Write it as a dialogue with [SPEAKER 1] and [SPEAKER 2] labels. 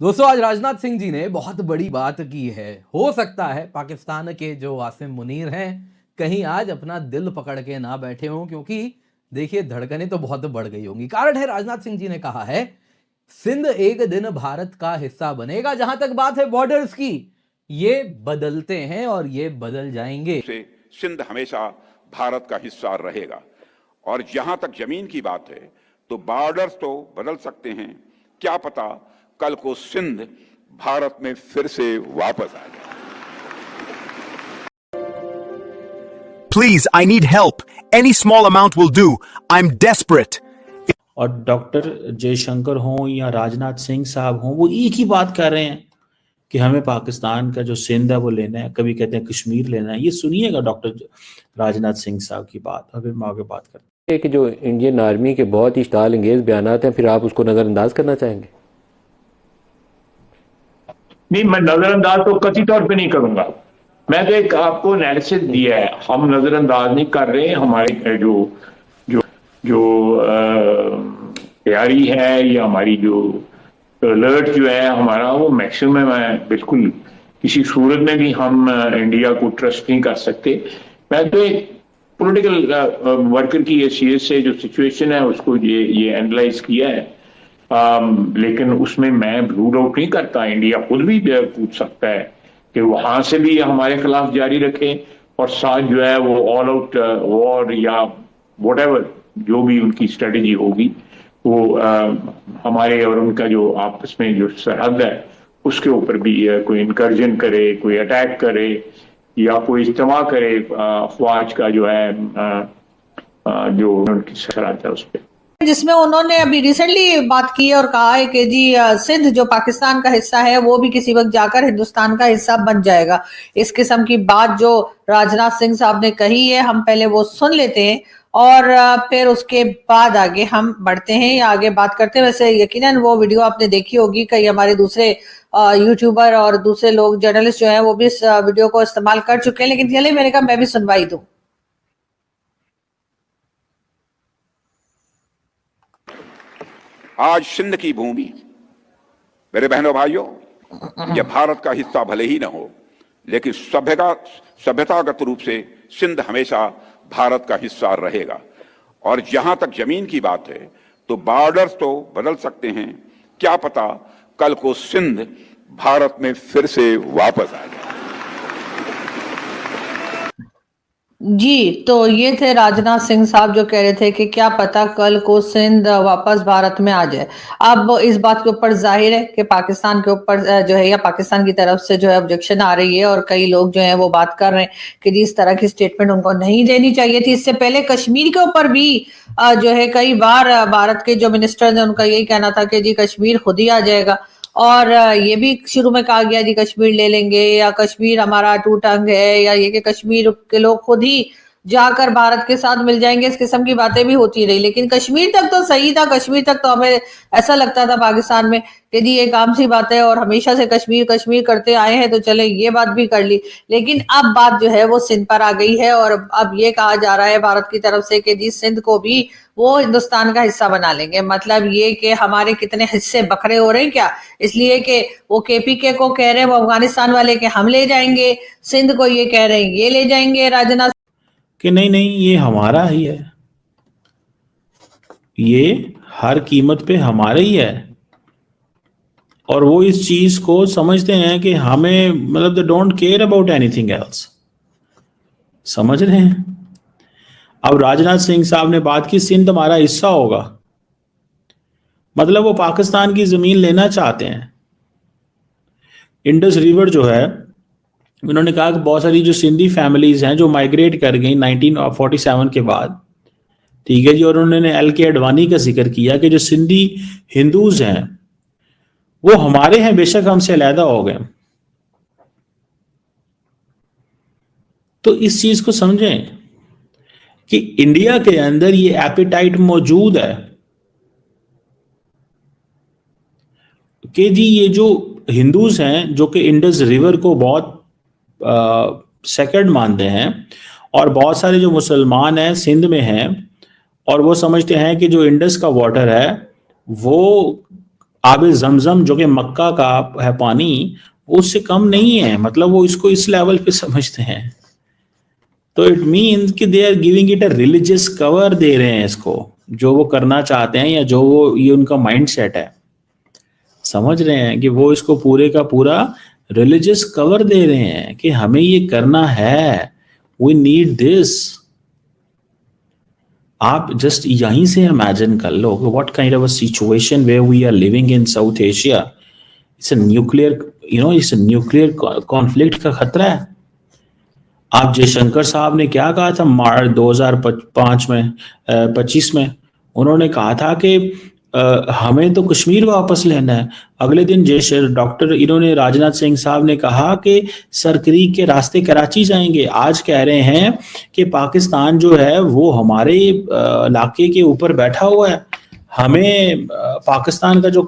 [SPEAKER 1] दोस्तों आज राजनाथ सिंह जी ने बहुत बड़ी बात की है। हो सकता है पाकिस्तान के जो आसिम मुनीर हैं कहीं आज अपना दिल पकड़ के ना बैठे हों, क्योंकि देखिए धड़कनें तो बहुत बढ़ गई होंगी। कारण है राजनाथ सिंह जी ने कहा है सिंध एक दिन भारत का हिस्सा बनेगा। जहां तक बात है बॉर्डर्स की, ये बदलते हैं और ये बदल जाएंगे।
[SPEAKER 2] से सिंध हमेशा भारत का हिस्सा रहेगा। और जहां तक जमीन की बात है तो बॉर्डर्स तो बदल सकते हैं, क्या पता कल को सिंध भारत में फिर से वापस आ जाए।
[SPEAKER 3] Please, I need help. Any small amount will do. I'm desperate.
[SPEAKER 4] और डॉक्टर जयशंकर हों या राजनाथ सिंह साहब हों, वो एक ही बात कर रहे हैं कि हमें पाकिस्तान का जो सिंध है वो लेना है, कभी कहते हैं कश्मीर लेना है। ये सुनिएगा डॉक्टर राजनाथ सिंह साहब की बात, और फिर मैं आगे बात करता
[SPEAKER 5] हूँ कि जो इंडियन आर्मी के बहुत ही इश्ताल अंगेज बयानात हैं, फिर आप उसको नज़रअंदाज करना चाहेंगे?
[SPEAKER 6] नहीं, मैं नजरअंदाज तो कतई तौर पे नहीं करूंगा। मैं तो एक आपको एनालिसिस दिया है, हम नजरअंदाज नहीं कर रहे हैं। हमारे जो जो जो तैयारी है या हमारी जो अलर्ट जो है हमारा, वो मैक्सिमम है। बिल्कुल किसी सूरत में भी हम इंडिया को ट्रस्ट नहीं कर सकते। मैं तो एक पॉलिटिकल वर्कर की हैसियत से जो सिचुएशन है उसको ये एनालाइज किया है। लेकिन उसमें मैं रूल आउट नहीं करता। इंडिया खुद भी पूछ सकता है कि वहां से भी हमारे खिलाफ जारी रखें, और साथ जो है वो ऑल आउट वॉर या व्हाटएवर जो भी उनकी स्ट्रेटेजी होगी वो हमारे और उनका जो आपस में जो सरहद है उसके ऊपर भी कोई इनकर्जन करे, कोई अटैक करे या कोई इस्तेमाल करे अफवाज का जो है जो उनकी सरहद है उस पर।
[SPEAKER 7] जिसमें उन्होंने अभी रिसेंटली बात की है और कहा है कि जी सिंध जो पाकिस्तान का हिस्सा है वो भी किसी वक्त जाकर हिंदुस्तान का हिस्सा बन जाएगा। इस किस्म की बात जो राजनाथ सिंह साहब ने कही है, हम पहले वो सुन लेते हैं और फिर उसके बाद आगे हम बढ़ते हैं या आगे बात करते हैं। वैसे यकीनन वो वीडियो आपने देखी होगी, कई हमारे दूसरे यूट्यूबर और दूसरे लोग जर्नलिस्ट जो है वो भी इस वीडियो को इस्तेमाल कर चुके हैं, लेकिन चलिए मैंने कहा मैं भी सुनवाई दूं।
[SPEAKER 2] आज सिंध की भूमि, मेरे बहनों भाइयों, यह भारत का हिस्सा भले ही न हो, लेकिन सभ्यतागत रूप से सिंध हमेशा भारत का हिस्सा रहेगा। और जहां तक जमीन की बात है तो बॉर्डर्स तो बदल सकते हैं, क्या पता कल को सिंध भारत में फिर से वापस आ जाए।
[SPEAKER 7] जी, तो ये थे राजनाथ सिंह साहब जो कह रहे थे कि क्या पता कल को सिंध वापस भारत में आ जाए। अब इस बात के ऊपर जाहिर है कि पाकिस्तान के ऊपर जो है या पाकिस्तान की तरफ से जो है ऑब्जेक्शन आ रही है, और कई लोग जो है वो बात कर रहे हैं कि जी इस तरह की स्टेटमेंट उनको नहीं देनी चाहिए थी। इससे पहले कश्मीर के ऊपर भी जो है कई बार भारत के जो मिनिस्टर हैं उनका यही कहना था कि जी कश्मीर खुद ही आ जाएगा, और ये भी शुरू में कहा गया जी कश्मीर ले लेंगे या कश्मीर हमारा टू टंग है, या ये कि कश्मीर के लोग खुद ही जाकर भारत के साथ मिल जाएंगे। इस किस्म की बातें भी होती रही, लेकिन कश्मीर तक तो सही था। कश्मीर तक तो हमें ऐसा लगता था पाकिस्तान में कि जी एक आम सी बात है और हमेशा से कश्मीर कश्मीर करते आए हैं, तो चले ये बात भी कर ली। लेकिन अब बात जो है वो सिंध पर आ गई है, और अब ये कहा जा रहा है भारत की तरफ से कि जी सिंध को भी वो हिंदुस्तान का हिस्सा बना लेंगे। मतलब ये कि हमारे कितने हिस्से बखरे हो रहे हैं क्या, इसलिए कि वो केपीके को कह रहे हैं वो अफगानिस्तान वाले के हम ले जाएंगे, सिंध को ये कह रहे हैं ये ले जाएंगे राजनाथ
[SPEAKER 4] कि नहीं ये हमारा ही है, ये हर कीमत पे हमारा ही है। और वो इस चीज को समझते हैं कि हमें मतलब they don't care about anything else. समझ रहे हैं? अब राजनाथ सिंह साहब ने बात की सिंध हमारा हिस्सा होगा, मतलब वो पाकिस्तान की जमीन लेना चाहते हैं। इंडस रिवर जो है, उन्होंने कहा कि बहुत सारी जो सिंधी फैमिलीज हैं जो माइग्रेट कर गई 1947 के बाद, ठीक है जी, और उन्होंने LK अडवाणी का जिक्र किया कि जो सिंधी हिंदूज हैं वो हमारे हैं, बेशक हमसे अलहदा हो गए। तो इस चीज को समझें कि इंडिया के अंदर ये एपिटाइट मौजूद है कि जी ये जो हिंदूज हैं जो कि इंडस रिवर को बहुत सेक्रेड मानते हैं, और बहुत सारे जो मुसलमान हैं सिंध में हैं, और वो समझते हैं कि जो इंडस का वाटर है वो आबे जमजम जो कि मक्का का है पानी, उससे कम नहीं है। मतलब वो इसको इस लेवल पे समझते हैं। तो इट मीन्स कि they are giving it a religious cover दे रहे हैं इसको, जो वो करना चाहते हैं या जो वो ये उनका माइंड सेट है। समझ रहे हैं कि वो इसको पूरे का पूरा रिलीजियस कवर दे रहे हैं कि हमें ये करना है, वी नीड दिस। आप जस्ट यहीं से इमेजिन कर लो what kind of a situation where we are living in South Asia. It's a nuclear, it's a nuclear conflict का खतरा है। आप जयशंकर साहब ने क्या कहा था मार्च 2025 में, उन्होंने कहा था कि हमें तो कश्मीर वापस लेना है। अगले दिन डॉक्टर इन्होंने राजनाथ सिंह साहब ने कहा कि सरक्रीक के रास्ते कराची जाएंगे। आज कह रहे हैं कि पाकिस्तान जो है वो हमारे इलाके के ऊपर बैठा हुआ है, हमें पाकिस्तान का जो